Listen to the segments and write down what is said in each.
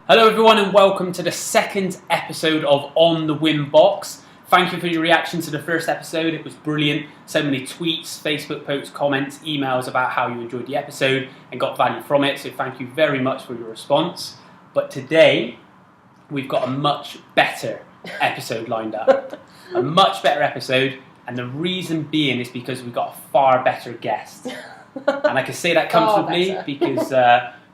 Hello everyone and welcome to the second episode of On the Winbox. Thank you for your reaction to the first episode. It was brilliant. So many tweets, Facebook posts, comments, emails about how you enjoyed the episode and got value from it. So thank you very much for your response. But today we've got a much better episode lined up. A much better episode, and the reason being is because we've got a far better guest. And I can say that comfortably because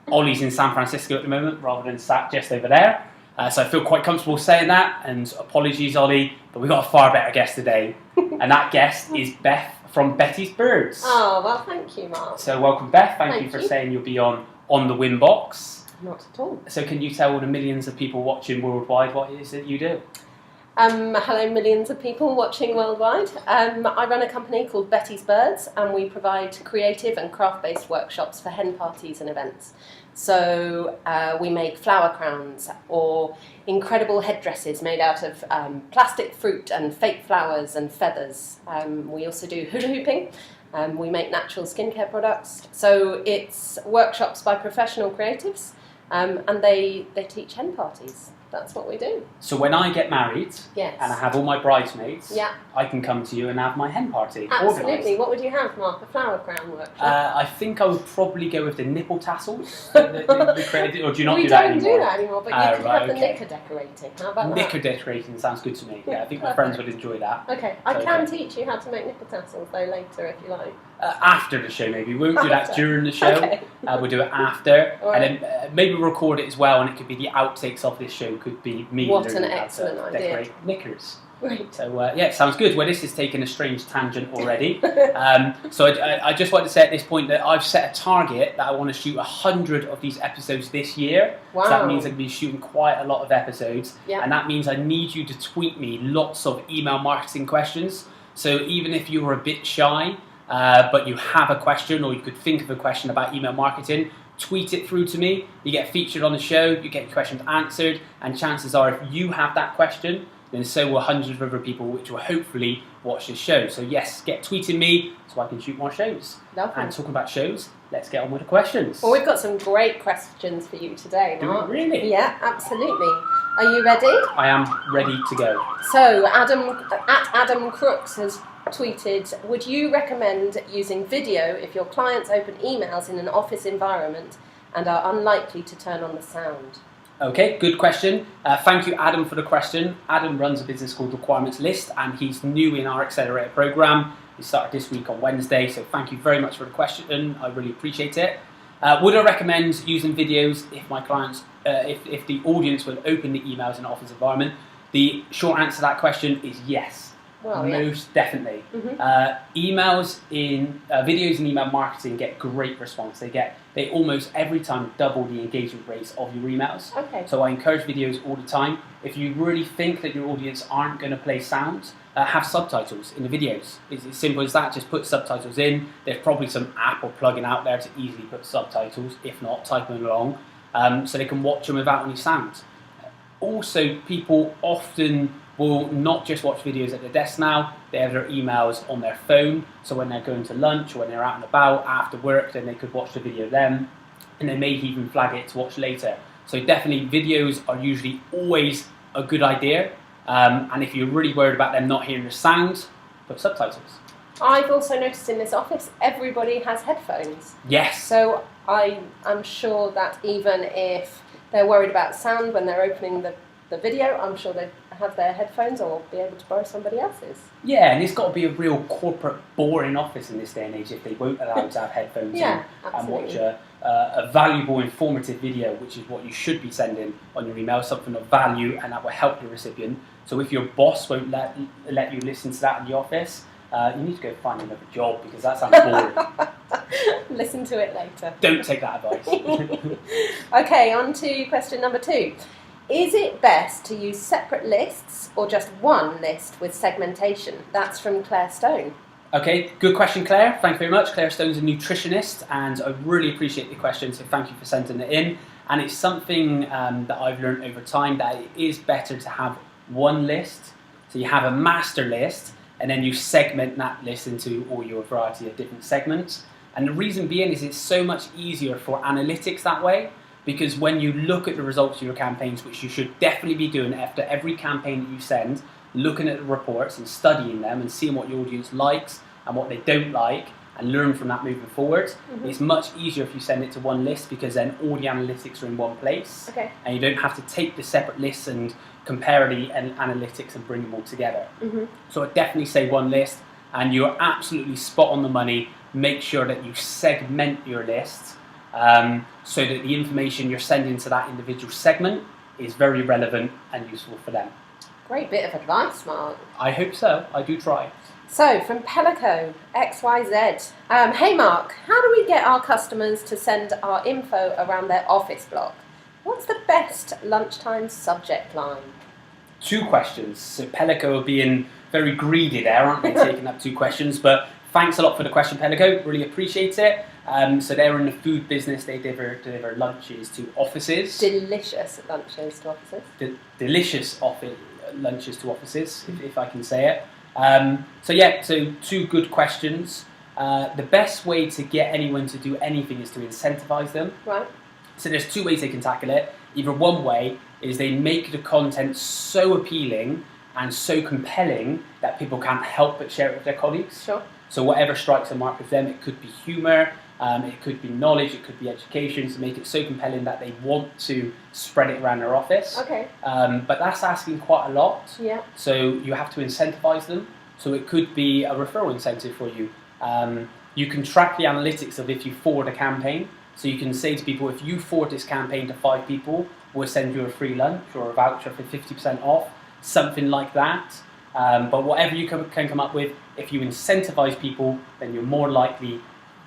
Ollie's in San Francisco at the moment rather than sat just over there. So I feel quite comfortable saying that, and apologies Ollie, but we've got a far better guest today. And that guest is Beth from Betty's Birds. Oh, well thank you, Mark. So welcome Beth, thank you for saying you'll be on the Winbox. Not at all. So can you tell the millions of people watching worldwide what it is that you do? Hello millions of people watching worldwide. I run a company called Betty's Birds, and we provide creative and craft-based workshops for hen parties and events. So we make flower crowns or incredible headdresses made out of plastic fruit and fake flowers and feathers. We also do hula hooping. We make natural skincare products. So it's workshops by professional creatives, and they teach hen parties. That's what we do. So when I get married, yes, and I have all my bridesmaids, yeah, I can come to you and have my hen party absolutely organised. What would you have, Mark? A flower crown workshop? I think I would probably go with the nipple tassels. the creative, or do you not we do that anymore? We don't do that anymore, but you could have the okay. knicker decorating. How about Knicker that? decorating sounds good to me. Yeah, I think my Perfect. friends would enjoy that. Okay, I can teach you how to make nipple tassels though later if you like. After the show, maybe. We won't do that during the show. Okay. We'll do it after. Right. And then maybe record it as well, and it could be the outtakes of this show. Could be me What learning an how excellent to idea. decorate knickers. Right. So yeah, sounds good. Well, this is taking a strange tangent already. So I just want to say at this point that I've set a target that I want to shoot 100 of these episodes this year. Wow. So that means I'm going to be shooting quite a lot of episodes. Yeah. And that means I need you to tweet me lots of email marketing questions. So even if you're a bit shy, but you have a question or you could think of a question about email marketing, tweet it through to me. You get featured on the show, you get your questions answered, and chances are if you have that question, then so will hundreds of other people which will hopefully watch this show. So yes, get tweeting me so I can shoot more shows. Lovely. And talking about shows, let's get on with the questions. Well, we've got some great questions for you today, Mark. Do we really? Yeah, absolutely. Are you ready? I am ready to go. So Adam Crooks has tweeted, would you recommend using video if your clients open emails in an office environment and are unlikely to turn on the sound? Okay, good question. Thank you, Adam, for the question. Adam runs a business called Requirements List, and he's new in our Accelerator program. He started this week on Wednesday, so thank you very much for the question. I really appreciate it. Would I recommend using videos if my clients, if the audience will open the emails in an office environment? The short answer to that question is yes. Well, Most definitely. Emails in videos in email marketing get great response. They almost every time double the engagement rates of your emails. Okay. So I encourage videos all the time. If you really think that your audience aren't going to play sound, have subtitles in the videos. It's as simple as that. Just put subtitles in. There's probably some app or plugin out there to easily put subtitles. If not, type them along so they can watch them without any sound. Also, people often will not just watch videos at their desk now, they have their emails on their phone, so when they're going to lunch or when they're out and about after work, then they could watch the video then, and they may even flag it to watch later. So definitely videos are usually always a good idea, and if you're really worried about them not hearing the sound, put subtitles. I've also noticed in this office everybody has headphones. Yes. So I'm sure that even if they're worried about sound when they're opening the video, I'm sure they have their headphones or be able to borrow somebody else's. Yeah, and it's got to be a real corporate, boring office in this day and age if they won't allow you to have headphones Yeah, and watch a valuable, informative video, which is what you should be sending on your email, something of value, and that will help the recipient. So if your boss won't let you listen to that in the office, you need to go find another job because that sounds boring. Listen to it later. Don't take that advice. Okay, on to question number 2. Is it best to use separate lists or just one list with segmentation? That's from Claire Stone. Okay, good question, Claire. Thank you very much. Claire Stone's a nutritionist, and I really appreciate the question, so thank you for sending it in. And it's something that I've learned over time that it is better to have one list. So you have a master list, and then you segment that list into all your variety of different segments. And the reason being is it's so much easier for analytics that way. because when you look at the results of your campaigns, which you should definitely be doing after every campaign that you send, looking at the reports and studying them and seeing what your audience likes and what they don't like, and learn from that moving forward. It's much easier if you send it to one list, because then all the analytics are in one place, and you don't have to take the separate lists and compare the analytics and bring them all together. So I'd definitely say one list, and you're absolutely spot on the money. Make sure that you segment your lists so that the information you're sending to that individual segment is very relevant and useful for them. Great bit of advice, Mark. I hope so. I do try. So, from Pelico XYZ. Hey Mark, how do we get our customers to send our info around their office block? What's the best lunchtime subject line? 2 questions. So Pelico being very greedy there, aren't they, taking up 2 questions? But thanks a lot for the question, Pelico. Really appreciate it. So they're in the food business. They deliver lunches to offices. Delicious lunches to offices. Delicious lunches to offices, if I can say it. So 2 good questions. The best way to get anyone to do anything is to incentivize them. Right. So there's 2 ways they can tackle it. Either one way is they make the content so appealing and so compelling that people can't help but share it with their colleagues. Sure. So whatever strikes a mark with them, it could be humour, it could be knowledge, it could be education, to make it so compelling that they want to spread it around their office. Okay. But that's asking quite a lot. Yeah. So you have to incentivize them. So it could be a referral incentive for you. You can track the analytics of if you forward a campaign. So you can say to people, if you forward this campaign to 5 people, we'll send you a free lunch or a voucher for 50% off, something like that. But whatever you can come up with, if you incentivize people, then you're more likely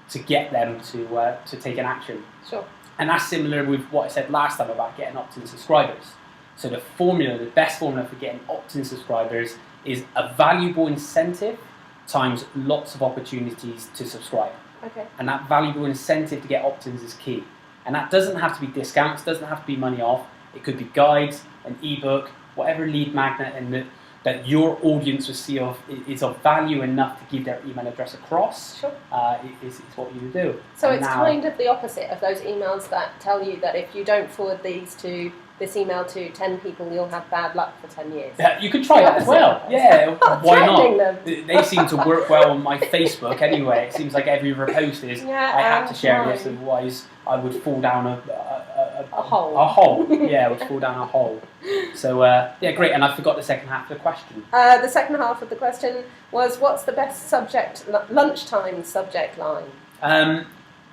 to get them to take an action. Sure. And that's similar with what I said last time about getting opt-in subscribers. So the best formula for getting opt-in subscribers is a valuable incentive times lots of opportunities to subscribe. Okay. And that valuable incentive to get opt-ins is key. And that doesn't have to be discounts, doesn't have to be money off. It could be guides, an ebook, whatever lead magnet and that your audience will see is of value enough to give their email address across. Sure. Is what you do. So and it's kind of the opposite of those emails that tell you that if you don't forward this email to 10 people, you'll have bad luck for 10 years. You can try that as well. Yeah, why not? Them. They seem to work well on my Facebook anyway. It seems like every repost is, I have to share this, otherwise I would fall down a hole. A hole. Yeah, I would fall down a hole. So, great. And I forgot the second half of the question. The second half of the question was, what's the best lunchtime subject line?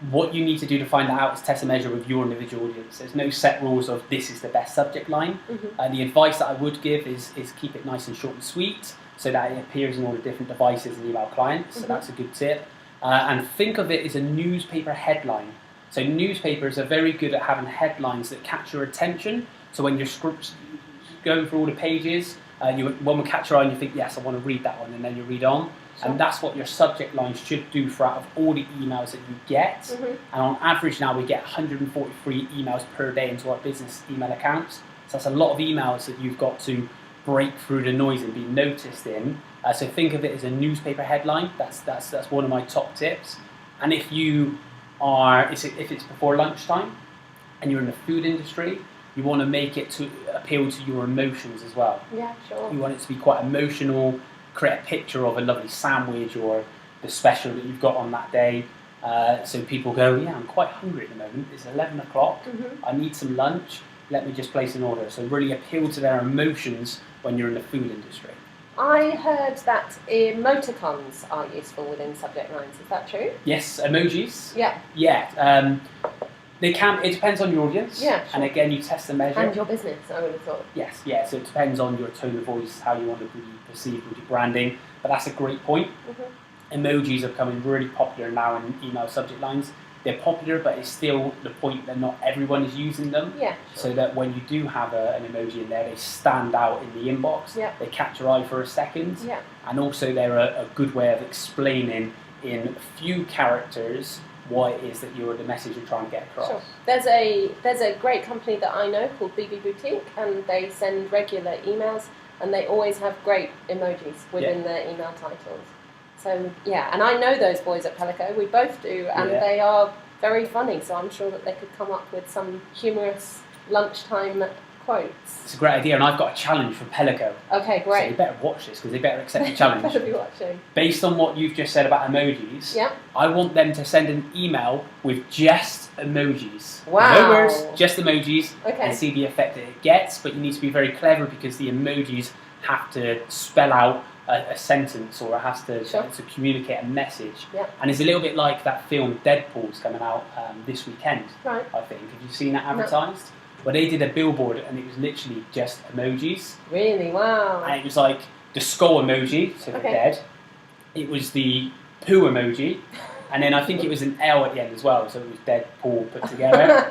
What you need to do to find that out is test and measure with your individual audience. There's no set rules of this is the best subject line. The advice that I would give is keep it nice and short and sweet so that it appears in all the different devices and email clients. So that's a good tip. And think of it as a newspaper headline. So newspapers are very good at having headlines that catch your attention. So when you're going through all the pages, one will catch your eye and you think, yes, I want to read that one, and then you read on. Sure. And that's what your subject line should do for out of all the emails that you get. And on average now we get 143 emails per day into our business email accounts. So that's a lot of emails that you've got to break through the noise and be noticed in. So think of it as a newspaper headline. That's one of my top tips. And if it's before lunchtime and you're in the food industry, you want to make it to appeal to your emotions as well. Yeah, sure. You want it to be quite emotional, create a picture of a lovely sandwich or the special that you've got on that day. So people go, yeah, I'm quite hungry at the moment. It's 11 o'clock. I need some lunch. Let me just place an order. So really appeal to their emotions when you're in the food industry. I heard that emoticons are useful within subject lines. Is that true? Yes, emojis. Yeah. Yeah. They can. It depends on your audience. Yeah. Sure. And again, you test and measure. And your business, I would have thought. Yes. Yeah. So it depends on your tone of voice, how you want to be perceived with your branding. But that's a great point. Emojis are becoming really popular now in email subject lines. They're popular, but it's still the point that not everyone is using them. Yeah. Sure. So that when you do have an emoji in there, they stand out in the inbox. Yeah. They catch your eye for a second. Yeah. And also they're a good way of explaining in a few characters what it is that the message you're trying to get across. Sure. There's a great company that I know called BB Boutique, and they send regular emails, and they always have great emojis within their email titles. So yeah, and I know those boys at Pelico. We both do, and they are Very funny. So I'm sure that they could come up with some humorous lunchtime quotes. It's a great idea, and I've got a challenge for Pelico. Okay, So great. you better watch this because they better accept the challenge. Better be watching. Based on what you've just said about emojis, Yeah. I want them to send an email with just emojis. Wow. No words, just emojis, Okay. and see the effect that it gets. But you need to be very clever because the emojis have to spell out a sentence, or it has to, Sure. to communicate a message. Yeah. And it's a little bit like that film Deadpool's coming out this weekend, Right. I think. Have you seen that advertised? Well, they did a billboard and it was literally just emojis. Really? Wow. And it was like the skull emoji, so they're Okay. dead. It was the poo emoji. And then I think it was an L at the end as well, so it was Deadpool put together.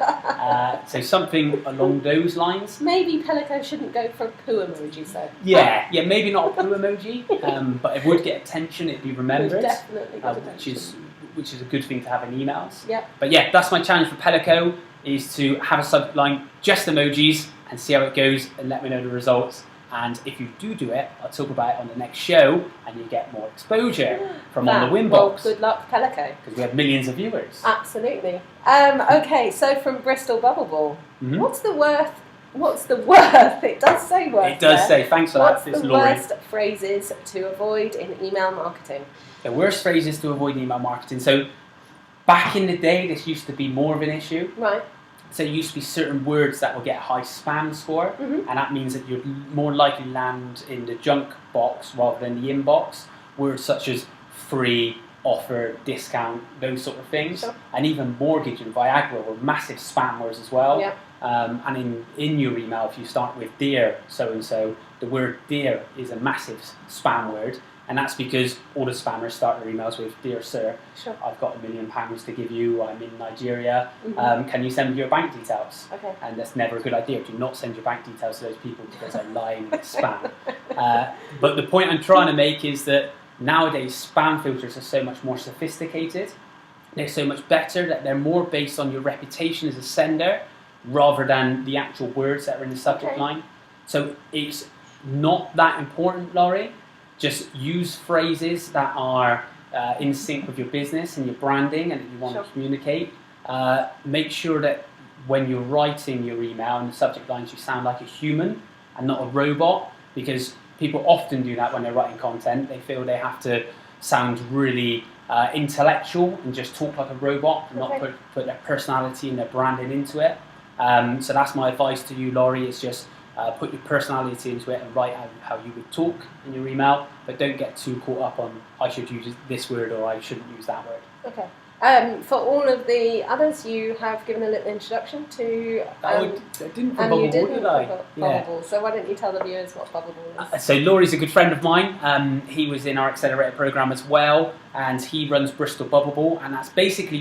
So something along those lines. Maybe Pelico shouldn't go for poo emojis though. Yeah, maybe not a poo emoji, but it would get attention, it'd be remembered. Definitely get which is a good thing to have in emails. Yep. But yeah, that's my challenge for Pelico, is to have a subject line, just emojis, and see how it goes, and let me know the results. And if you do it, I'll talk about it on the next show, and you get more exposure from on the Winbox. Well, good luck, Pelico. Because we have millions of viewers. Absolutely. Okay, so from Bristol Bubble Ball, Mhm. what's the worth? It does say worth. It does there. say, thanks for What's that, it's the Laurie. worst phrases to avoid in email marketing? The worst phrases to avoid in email marketing. So back in the day, this used to be more of an issue. Right. So there used to be certain words that will get a high spam score, Mhm. and that means that you're more likely to land in the junk box rather than the inbox. Words such as free, offer, discount, those sort of things. Sure. And even mortgage and Viagra were massive spam words as well. Yeah. And in your email, if you start with dear so-and-so, the word dear is a massive spam word. And that's because all the spammers start their emails with, dear sir, Sure. I've got £1 million to give you, I'm in Nigeria, Mhm. can you send me your bank details? Okay. And that's never a good idea. Do not send your bank details to those people because they're lying and it's spam. But the point I'm trying to make is that nowadays spam filters are so much more sophisticated. They're so much better that they're more based on your reputation as a sender rather than the actual words that are in the subject Okay. line. So it's not that important, Laurie. Just use phrases that are in sync with your business and your branding and that you want Sure. to communicate. Make sure that when you're writing your email and the subject lines, you sound like a human and not a robot, because people often do that when they're writing content. They feel they have to sound really intellectual and just talk like a robot and not Okay. put their personality and their branding into it. So that's my advice to you, Laurie, is just put your personality into it and write out how you would talk in your email, but don't get too caught up on I should use this word or I shouldn't use that word. Okay. For all of the others, you have given a little introduction to. I didn't for And Bubble you Ball, didn't did I? for Yeah. Bubble Ball. So why don't you tell the viewers what Bubble Ball is? So Laurie's a good friend of mine. He was in our accelerator program as well, and he runs Bristol Bubble Ball, and that's basically,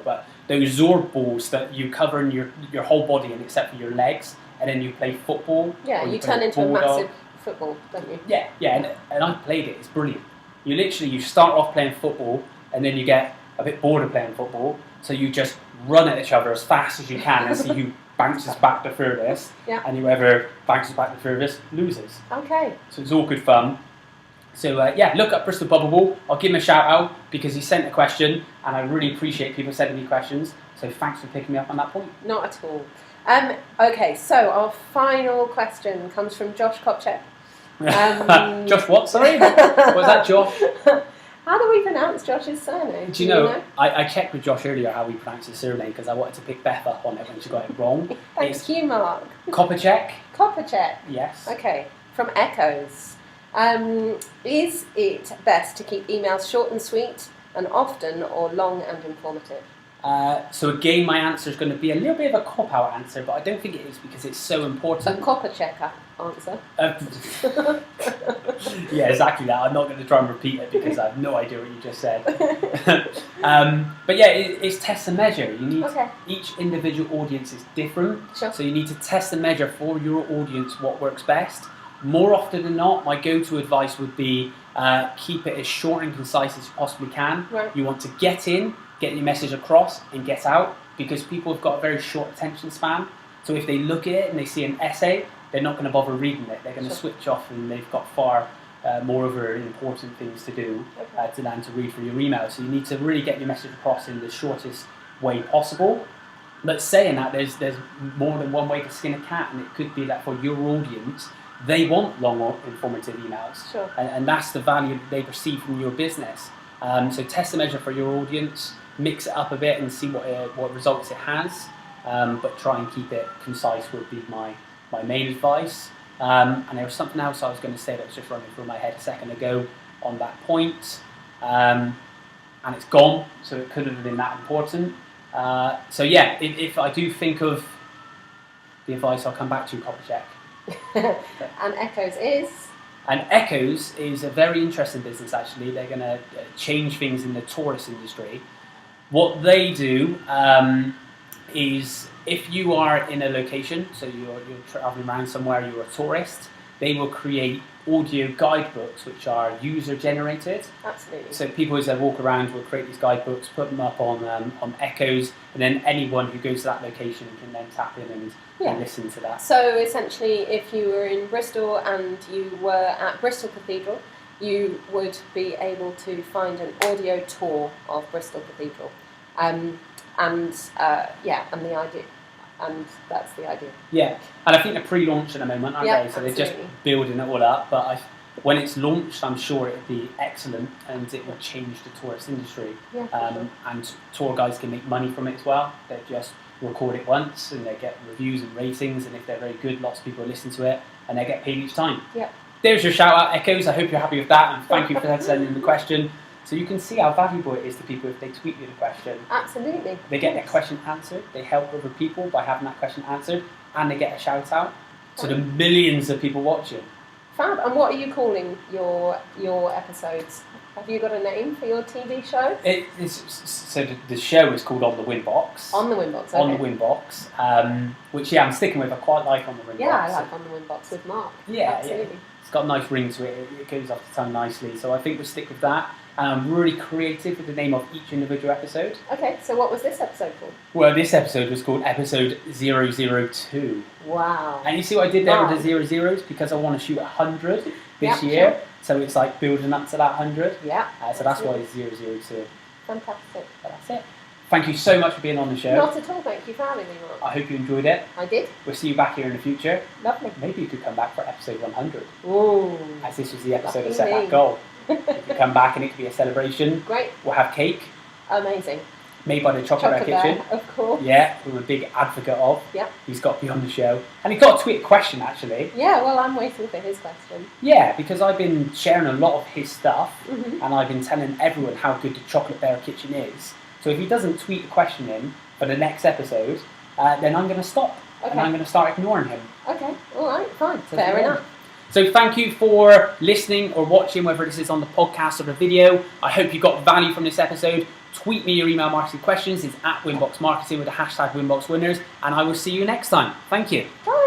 but those Zorb balls that you cover in your whole body, and except for your legs, and then you play football. Yeah, or you play turn into a bulldog. massive football, don't you? Yeah, and I played it. It's brilliant. You start off playing football, and then you get a bit bored of playing football, so you just run at each other as fast as you can and see who bounces back the furthest, Yeah. and whoever bounces back the furthest loses. Okay. So it's all good fun. So look up Bristol Bubble Ball. I'll give him a shout out because he sent a question, and I really appreciate people sending me questions. So thanks for picking me up on that point. Not at all. Okay, so our final question comes from Josh Kopchek. Josh what, sorry? Was that Josh? How do we pronounce Josh's surname? Do you know? I checked with Josh earlier how we pronounce his surname because I wanted to pick Beth up on it when she got it wrong. Thank you, Mark. Kopacek? Kopachek. Yes. Okay, from Echoes. Is it best to keep emails short and sweet and often, or long and informative? So again, my answer is going to be a little bit of a cop-out answer, but I don't think it is because it's so A important. Kopachek answer. Yeah, exactly that. I'm not going to try and repeat it because I have no idea what you just said. But yeah, it's test and measure. You need each individual audience is different, Sure. so you need to test and measure for your audience what works best. More often than not, my go-to advice would be keep it as short and concise as you possibly can. Right. You want to get in, get your message across, and get out, because people have got a very short attention span. So if they look at it and they see an essay, they're not going to bother reading it. They're going to Sure. switch off, and they've got far moreover important things to do than to read through your email. So you need to really get your message across in the shortest way possible. But saying that, there's more than one way to skin a cat, and it could be that for your audience, they want long, informative emails, Sure. and that's the value that they receive from your business. So test the measure for your audience, mix it up a bit, and see what results it has. But try and keep it concise would be my main advice. And there was something else I was going to say that was just running through my head a second ago on that point, and it's gone. So it couldn't have been that important. So yeah, if I do think of the advice, I'll come back to you, Copper Check. And Echoes is? And Echoes is a very interesting business, actually. They're going to change things in the tourist industry. What they do is, if you are in a location, so you're traveling around somewhere, you're a tourist, they will create audio guidebooks which are user generated. Absolutely. So people, as they walk around, will create these guidebooks, put them up on Echoes, and then anyone who goes to that location can then tap in and listen to that. So essentially, if you were in Bristol and you were at Bristol Cathedral, you would be able to find an audio tour of Bristol Cathedral. And the idea, and that's the idea. Yeah, and I think they're pre-launch at the moment, aren't they? So they're just absolutely. building it all up. But when it's launched, I'm sure it'll be excellent, and it will change the tourist industry. Yeah, for sure. And tour guides can make money from it as well. They just record it once, and they get reviews and ratings, and if they're very good, lots of people listen to it, and they get paid each time. Yeah. There's your shout out, Echoes. I hope you're happy with that, and thank you for sending the question. So you can see how valuable it is to people if they tweet you the question. Absolutely. They get their question answered, they help other people by having that question answered, and they get a shout out to the millions of people watching. Fab. And what are you calling your episodes? Have you got a name for your TV show? So the show is called On the Winbox. On the Winbox, okay. On the Winbox, which I'm sticking with. I quite like On the Winbox. Yeah, I like On the Winbox with Mark. Yeah, absolutely. Yeah. It's got a nice ring to it. It goes off the tongue nicely. So I think we'll stick with that. And I'm really creative with the name of each individual episode. Okay, so what was this episode called? Well, this episode was called episode 002. Wow. And you see what I did there with the 00s? Because I want to shoot 100 this year. Sure. So it's like building up to that 100. Yeah. So that's why it's 002. Fantastic. But that's it. Thank you so much for being on the show. Not at all, thank you for having me, Mark. I hope you enjoyed it. I did. We'll see you back here in the future. Lovely. Maybe you could come back for episode 100. Ooh. As this was the episode that set that goal. You could come back and it could be a celebration. Great. We'll have cake. Amazing. Made by the Chocolate Bear Kitchen. Of course. Yeah, who I'm a big advocate of. Yeah. He's got to be on the show. And he's got to tweet a question, actually. Yeah, well, I'm waiting for his question. Yeah, because I've been sharing a lot of his stuff, mm-hmm. and I've been telling everyone how good the Chocolate Bear Kitchen is. So if he doesn't tweet a question in for the next episode, then I'm going to stop. Okay. And I'm going to start ignoring him. Okay, all right, fine. So fair enough. So thank you for listening or watching, whether this is on the podcast or the video. I hope you got value from this episode. Tweet me your email marketing questions. It's @Winbox Marketing with the hashtag WinboxWinners, and I will see you next time. Thank you. Bye.